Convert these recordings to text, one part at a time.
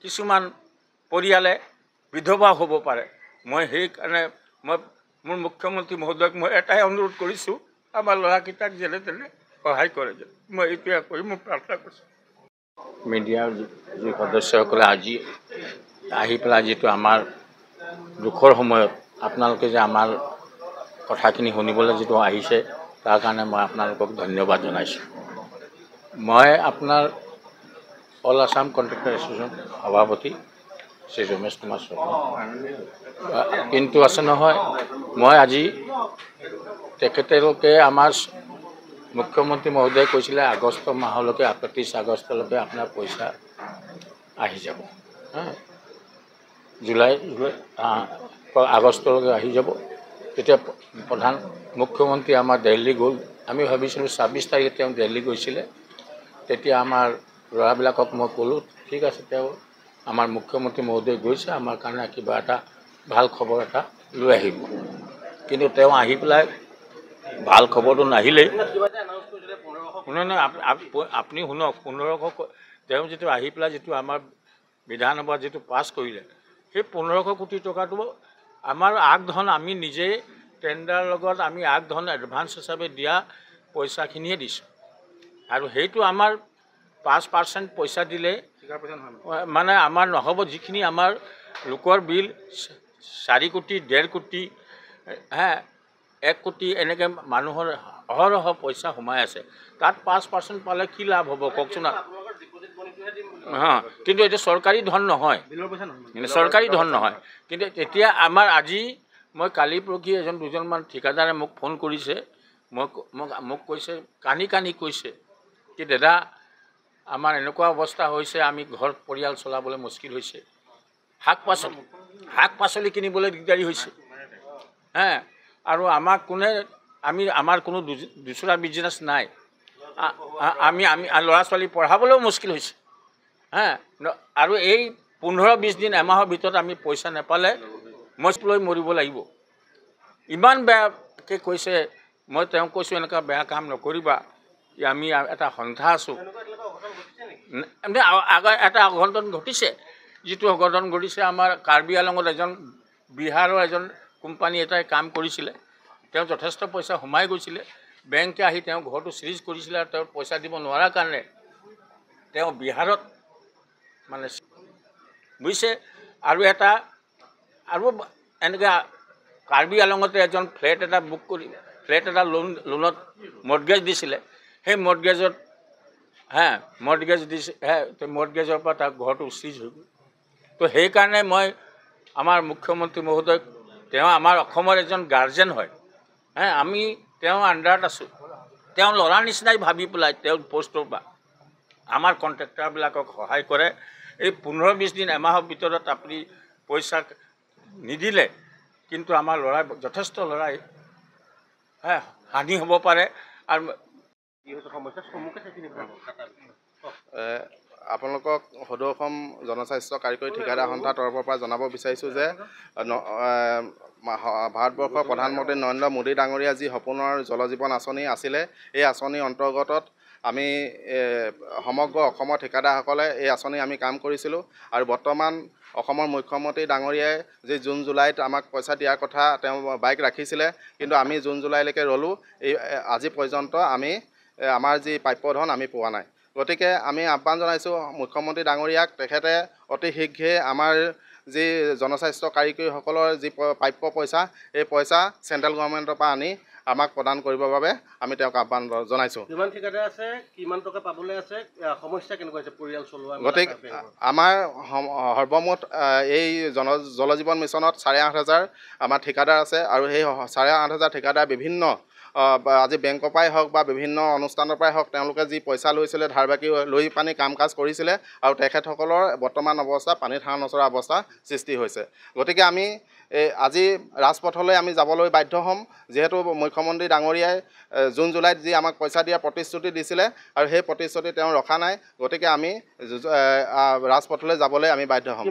কিছুমান পৰিয়ালে বিধৱা হ'ব পাৰে। মই সেইকাৰণে মোৰ মুখ্যমন্ত্ৰী মহোদয়ক মই এটাই অনুৰোধ কৰিছোঁ, আমাৰ ল'ৰাকেইটাক যেনে তেনে সহায় কৰে যেন। মই এইটোৱে কৰি মই প্ৰাৰ্থনা কৰিছোঁ। মিডিয়াৰ যি সদস্যসকলে আজি আহি পেলাই যিটো আমাৰ দুখৰ সময়ত আপোনালোকে যে আমাৰ কথাখিনি শুনিবলৈ যিটো আহিছে, তাৰ কাৰণে মই আপোনালোকক ধন্যবাদ জনাইছোঁ। মই আপোনাৰ অল আছাম কণ্ট্ৰেক্টৰ এছ'চিয়েশ্যন সভাপতি শ্ৰী ৰমেশ কুমাৰ শৰ্মা। কিন্তু আছে নহয়, মই আজি তেখেতলোকে আমাৰ মুখ্যমন্ত্ৰী মহোদয়ে কৈছিলে আগষ্ট মাহলৈকে 31 আগষ্টলৈকে আপোনাৰ পইচা আহি যাব, জুলাই আগষ্টলৈকে আহি যাব। তেতিয়া প্ৰধান মুখ্যমন্ত্ৰী আমাৰ দিল্লী গ'ল। আমি ভাবিছিলোঁ 26 তাৰিখে তেওঁ দিল্লী গৈছিলে। তেতিয়া আমাৰ ল'ৰাবিলাকক মই ক'লোঁ, ঠিক আছে, তেওঁ আমাৰ মুখ্যমন্ত্ৰী মহোদয় গৈছে, আমাৰ কাৰণে কিবা এটা ভাল খবৰ এটা লৈ আহিব। কিন্তু তেওঁ আহি পেলাই ভাল খবৰটো নাহিলেই। আপুনি শুনক, 1500 তেওঁ যিটো আহি পেলাই যিটো আমাৰ বিধানসভাত যিটো পাছ কৰিলে, সেই 1500 কোটি টকাটো আমাৰ আগধন, আমি নিজেই টেণ্ডাৰৰ লগত আমি আগধন এডভান্স হিচাপে দিয়া পইচাখিনিয়ে দিছোঁ। আৰু সেইটো আমাৰ 5% পইচা দিলে মানে আমাৰ নহ'ব। যিখিনি আমাৰ লোকৰ বিল 4 কোটি, 1.5 কোটি, 1 কোটি এনেকৈ মানুহৰ অহৰহ পইচা সোমাই আছে। তাত 5% পালে কি লাভ হ'ব কওকচোন। কিন্তু এইটো চৰকাৰী ধন নহয়, চৰকাৰী ধন নহয়। কিন্তু তেতিয়া আমাৰ আজি মই কালি পৰহি দুজনমান ঠিকাদাৰে মোক ফোন কৰিছে, মোক কৈছে, কানি কৈছে কি দাদা, আমাৰ এনেকুৱা অৱস্থা হৈছে, আমি ঘৰ পৰিয়াল চলাবলৈ মুস্কিল হৈছে, শাক পাচলি কিনিবলৈ দিগদাৰী হৈছে, আৰু আমাক আমাৰ কোনো দুচৰা বিজনেছ নাই, আমি ল'ৰা ছোৱালী পঢ়াবলৈও মুস্কিল হৈছে, আৰু এই 15-20 দিন এমাহৰ ভিতৰত আমি পইচা নাপালে লৈ মৰিব লাগিব। ইমান বেয়াকৈ কৈছে। মই তেওঁক কৈছোঁ, এনেকুৱা বেয়া কাম নকৰিবা, আমি এটা সন্থা আছোঁ। এটা অঘটন ঘটিছে। যিটো অঘটন ঘটিছে, আমাৰ কাৰ্বি আংলঙত বিহাৰৰ এজন কোম্পানী এটাই কাম কৰিছিলে। তেওঁ যথেষ্ট পইচা সোমাই গৈছিলে। বেংকে আহি তেওঁ ঘৰটো চিজ কৰিছিলে, আৰু তেওঁ পইচা দিব নোৱাৰাৰ কাৰণে তেওঁ বিহাৰত মানে বুজিছে। আৰু এনেকৈ কাৰ্বি আংলঙতে এজন ফ্লেট এটা বুক কৰি লোনত মৰ্টগেজ দিছিলে। সেই মৰ্টগেজৰ পৰা তাৰ ঘৰটো চিজ হৈ গ'ল। তো সেইকাৰণে মই আমাৰ মুখ্যমন্ত্ৰী মহোদয়ক, তেওঁ আমাৰ অসমৰ এজন গাৰ্জেন হয়, আমি তেওঁৰ আণ্ডাৰত আছোঁ। তেওঁ ল'ৰা নিচিনাই ভাবি পেলাই তেওঁৰ পষ্টৰ পৰা আমাৰ কণ্ট্ৰেক্টাৰবিলাকক সহায় কৰে। এই 15-20 দিন এমাহৰ ভিতৰত আপুনি পইচা নিদিলে কিন্তু আমাৰ যথেষ্ট ল'ৰাই হানি হ'ব পাৰে। আৰু আপোনালোকক সদৌ অসম জনস্বাস্থ্য কাৰিকৰী ঠিকাদাৰ সন্থাৰ তৰফৰ পৰা জনাব বিচাৰিছোঁ যে ভাৰতবৰ্ষৰ প্ৰধানমন্ত্ৰী নৰেন্দ্ৰ মোদী ডাঙৰীয়া যি সপোনৰ জল জীৱন আঁচনি আছিলে, এই আঁচনিৰ অন্তৰ্গতত আমি সমগ্ৰ অসমৰ ঠিকাদাৰসকলে এই আঁচনি আমি কাম কৰিছিলোঁ। আৰু বৰ্তমান অসমৰ মুখ্যমন্ত্ৰী ডাঙৰীয়াই যি জুন জুলাইত আমাক পইচা দিয়াৰ কথা তেওঁ বাইক ৰাখিছিলে, কিন্তু আমি জুন জুলাইলৈকে ৰ'লোঁ। আজি পৰ্যন্ত আমি আমাৰ যি প্ৰাপ্যধন আমি পোৱা নাই। গতিকে আমি আহ্বান জনাইছোঁ মুখ্যমন্ত্ৰী ডাঙৰীয়াক, তেখেতে অতি শীঘ্ৰে আমাৰ যি জনস্বাস্থ্য কাৰিকৰীসকলৰ যি প্ৰাপ্য পইচা, এই পইচা চেণ্ট্ৰেল গভৰ্ণমেণ্টৰ পৰা আনি আমাক প্ৰদান কৰিবৰ বাবে আমি তেওঁক আহ্বান জনাইছোঁ। কিমান ঠিকাদাৰ আছে, কিমান টকা পাবলৈ আছে, সমস্যা কেনেকুৱা হৈছে পৰিয়াল চলোৱা? গতিকে আমাৰ সৰ্বমুঠ এই জল জীৱন মিছনত 8,500 আমাৰ ঠিকাদাৰ আছে। আৰু সেই 8,500 ঠিকাদাৰ বিভিন্ন আজি বেংকৰ পৰাই হওক বা বিভিন্ন অনুষ্ঠানৰ পৰাই হওক, তেওঁলোকে যি পইচা লৈছিলে, ধাৰ বাকী লৈ পানি কাম কাজ কৰিছিলে, আৰু তেখেতসকলৰ বৰ্তমান অৱস্থা পানীত হাঁহ নচৰা অৱস্থা সৃষ্টি হৈছে। গতিকে আমি আজি ৰাজপথলৈ আমি যাবলৈ বাধ্য হ'ম, যিহেতু মুখ্যমন্ত্ৰী ডাঙৰীয়াই জুন জুলাইত যি আমাক পইচা দিয়াৰ প্ৰতিশ্ৰুতি দিছিলে, আৰু সেই প্ৰতিশ্ৰুতি তেওঁ ৰখা নাই। গতিকে আমি ৰাজপথলৈ যাবলৈ আমি বাধ্য হ'ম।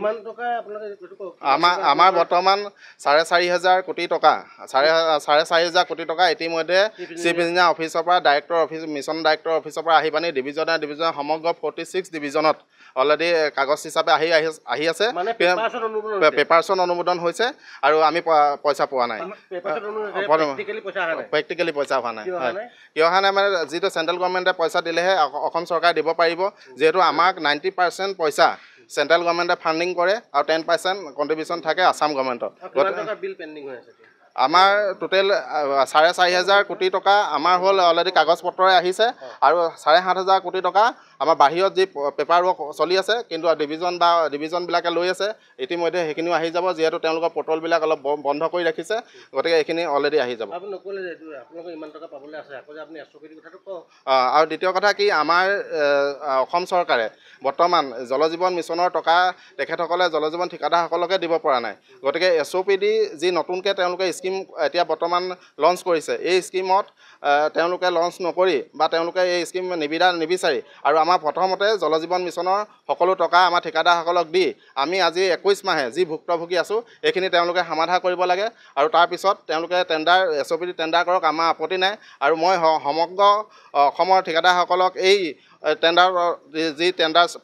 আমাৰ বৰ্তমান 4,500 কোটি টকা, 4,500 কোটি টকা ইতিমধ্যে চিফ ইঞ্জিনিয়াৰ অফিচৰ পৰা, ডাইৰেক্টৰ অফিচ, মিছন ডাইৰেক্টৰ অফিচৰ পৰা আহি পানি ডিভিজনে সমগ্ৰ 46 ডিভিজনত অলৰেডি কাগজ হিচাপে আহি আছে মানে পেপাৰছত অনুমোদন হৈছে। পেপাৰছত অনুমোদন হৈছে আৰু আমি পইচা পোৱা নাই পেপাৰছত অনুমোদন হৈছে, প্ৰেক্টিকেলি পইচা অহা নাই। প্ৰেক্টিকেলি পইচা হোৱা নাই কিয় অহা নাই? কিয় অহা নাই মানে যিটো চেণ্ট্ৰেল গভৰ্ণমেণ্টে পইচা দিলেহে অসম চৰকাৰে দিব পাৰিব যিহেতু আমাক 90% পইচা চেণ্ট্ৰেল গভৰ্ণমেণ্টে ফাণ্ডিং কৰে আৰু 10% কণ্ট্ৰিবিউশ্যন থাকে আছাম গভৰ্ণমেণ্টৰ কিমান টকা বিল পেণ্ডিং হৈ আছে? আমাৰ টোটেল 4,500 কোটি টকা আমাৰ হ'ল অলৰেডি কাগজ পত্ৰৰে আহিছে আৰু 7,500 কোটি টকা আমাৰ বাহিৰত যি পেপাৰ ৱৰ্ক চলি আছে কিন্তু ডিভিজনবিলাকে লৈ আছে ইতিমধ্যে সেইখিনিও আহি যাব যিহেতু তেওঁলোকৰ পৰ্টেলবিলাক অলপ বন্ধ কৰি ৰাখিছে গতিকে এইখিনি অলৰেডি আহি যাব। আপুনি নক'লে যে আপোনালোকৰ ইমান টকা পাবলৈ আছে আকৌ যে আপুনি SOP কথাটো কওক। আৰু দ্বিতীয় কথা কি আমাৰ অসম চৰকাৰে বৰ্তমান জল জীৱন মিছনৰ টকা তেখেতসকলে জল জীৱন ঠিকাদাৰসকলকে দিব পৰা নাই গতিকে SOPD যি নতুনকৈ তেওঁলোকে স্কিম এতিয়া বৰ্তমান লঞ্চ কৰিছে এই স্কিমত তেওঁলোকে লঞ্চ নকৰি বা তেওঁলোকে এই স্কিম নিবিচাৰি আৰু আমাৰ প্ৰথমতে জল জীৱন মিছনৰ সকলো টকা আমাৰ ঠিকাদাৰসকলক দি আমি আজি 21 মাহে যি ভুক্তভোগী আছোঁ এইখিনি তেওঁলোকে সমাধা কৰিব লাগে আৰু তাৰপিছত তেওঁলোকে SOPD টেণ্ডাৰ কৰক আমাৰ আপত্তি নাই আৰু মই সমগ্ৰ অসমৰ ঠিকাদাৰসকলক এই টেণ্ডাৰ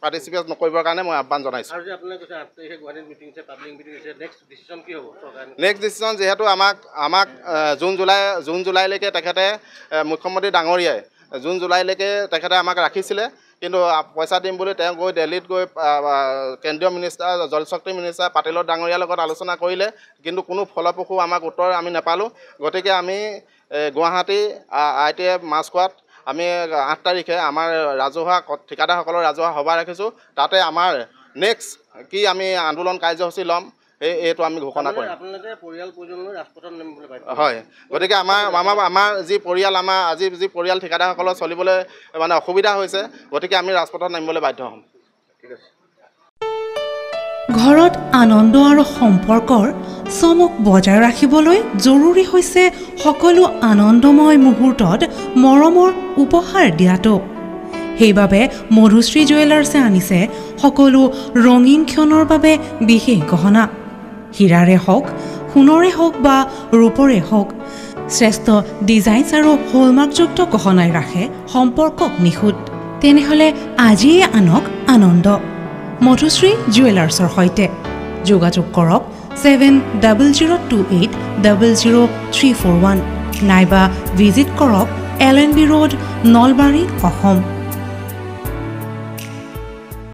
পাৰ্টিচিপেট নকৰিবৰ কাৰণে মই আহ্বান জনাইছোঁ। আৰু যে আপোনালোকে কৈছে 8 তাৰিখে গুৱাহাটীত মিটিং আছে, পাব্লিক মিটিং আছে, নেক্সট ডিচিশ্যন কি হ'ব চৰকাৰে? নেক্সট ডিচিশ্যন যিহেতু আমাক জুন জুলাইলৈকে তেখেতে মুখ্যমন্ত্ৰী ডাঙৰীয়াই জুন জুলাইলৈকে তেখেতে আমাক ৰাখিছিলে কিন্তু পইচা দিম বুলি তেওঁ গৈ দিল্লীত গৈ কেন্দ্ৰীয় মিনিষ্টাৰ জলশক্তি মিনিষ্টাৰ পাটিলৰ ডাঙৰীয়াৰ লগত আলোচনা কৰিলে কিন্তু কোনো ফলপ্ৰসূ আমাক উত্তৰ আমি নাপালোঁ গতিকে আমি গুৱাহাটী ITF মাছখোৱাত আমি 8 তাৰিখে আমাৰ ঠিকাদাৰসকলৰ ৰাজহুৱা সভা ৰাখিছোঁ তাতে আমাৰ নেক্সট কি আমি আন্দোলন কাৰ্যসূচী ল'ম এইটো আমি ঘোষণা কৰিম। আপোনালোকে পৰিয়াল পৰিজনলৈ ৰাজপথত নামিবলৈ বাধ্য হয় গতিকে আমাৰ যি পৰিয়াল আজি যি পৰিয়াল ঠিকাদাৰসকলৰ চলিবলৈ মানে অসুবিধা হৈছে গতিকে আমি ৰাজপথত নামিবলৈ বাধ্য হ'ম। ঠিক আছে। ঘৰত আনন্দ আৰু সম্পৰ্কৰ চমক বজাই ৰাখিবলৈ জৰুৰী হৈছে সকলো আনন্দময় মুহূৰ্তত মৰমৰ উপহাৰ দিয়াটো। সেইবাবে মধুশ্ৰী জুৱেলাৰ্ছে আনিছে সকলো ৰঙীন ক্ষণৰ বাবে বিশেষ গহনা। হীৰাৰে হওক, সোণৰে হওক বা ৰূপৰে হওক, শ্ৰেষ্ঠ ডিজাইনছ আৰু হলমাৰ্কযুক্ত গহনাই ৰাখে সম্পৰ্কক নিখুঁত। তেনেহ'লে আজিয়ে আনক আনন্দ মধুশ্ৰী জুৱেলাৰ্ছৰ সৈতে। যোগাযোগ কৰক 7028000341 নাইবা ভিজিট কৰক LNB ৰোড, নলবাৰী, অসম।